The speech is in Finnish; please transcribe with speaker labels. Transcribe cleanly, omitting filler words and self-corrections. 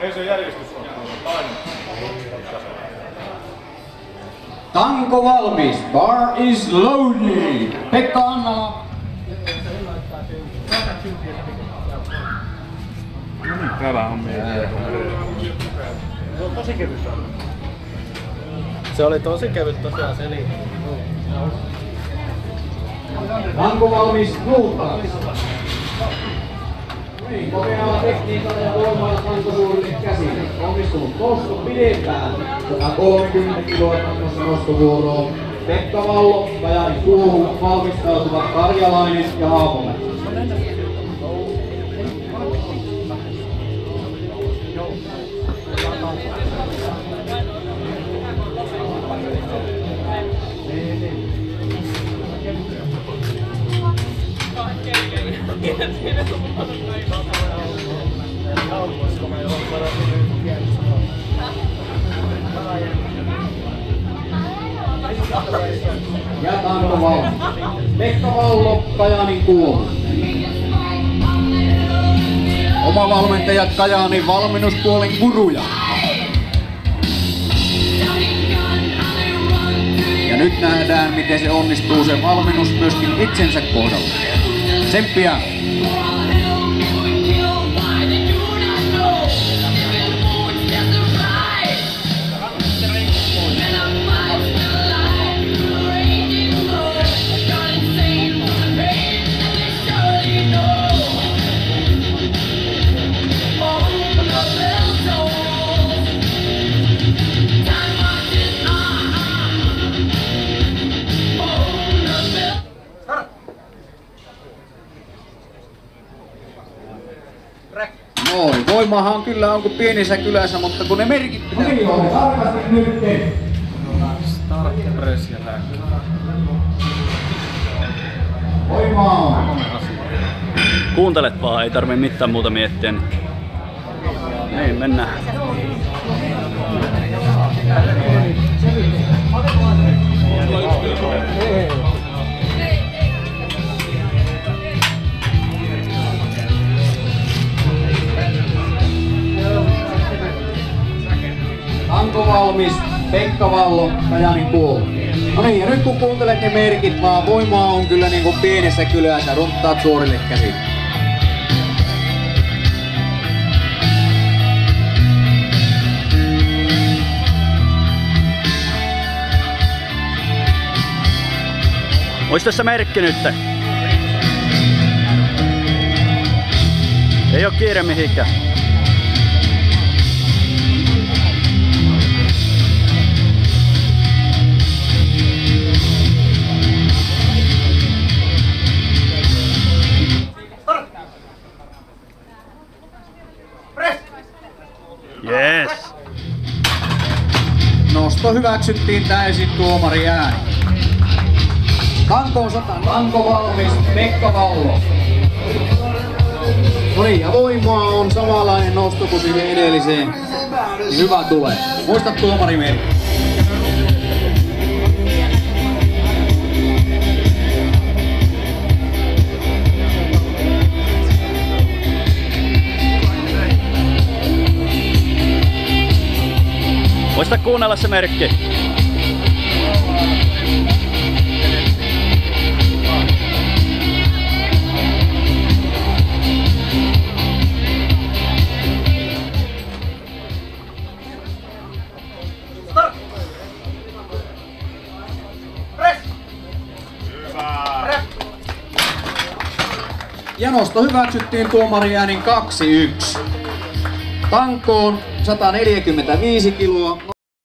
Speaker 1: Ei se järjestys on.
Speaker 2: Tanko valmis. Bar is loaded. Pekka Annala.
Speaker 1: Hyvä on
Speaker 3: Tosi kevyt. Se oli tosi kevyt tosiaan se
Speaker 2: Tanko valmis. Muuttaa. Kokeaa tekniikalla ja voimalla Tanko suurille käsille. Onnistunut nosto pidempään. 130 kiloa Tankossa nostovuoroon. Pekka Vallo, Kajaanin Kuohu, valmistautuvat Karjalainen ja Haapomäki. Ja Tanko valmis. Pekka Vallo, Kajaanin Kuohu. Oma valmentajat Kajaanin valmennuspuolen guruja. Ja nyt nähdään miten se onnistuu se valmennus myöskin itsensä kohdalla. Tsemppiä! Noin, voimahan kyllä on kuin pienissä kylässä, mutta kun ne merkit pitää...
Speaker 1: Start, press ja lähtö.
Speaker 2: Voimaa!
Speaker 4: Kuuntelet vaan, ei tarvii mitään muuta miettiä. Niin, mennään.
Speaker 2: Tanko valmis, Pekka Vallo, Kajaanin Kuohu. No niin, ja nyt kun kuuntelet ne merkit, vaan voimaa on kyllä niin kuin pienessä kylässä, runttaat suorille käsille.
Speaker 4: Ois tässä merkki nyt? Ei oo kiire mihinkään. Yes.
Speaker 2: Nosto hyväksyttiin täysin tuomari ääni. Tanko 100, Tanko valmis, Pekka Vallo. No niin, ja voimaa on samanlainen nosto kuin siihen edelliseen. Hyvä tulee. Muista tuomarimerkki.
Speaker 4: Muista kuunnella se merkki.
Speaker 2: Ja nosto hyväksyttiin tuomari äänin 2-1. Tankoon 145 kiloa.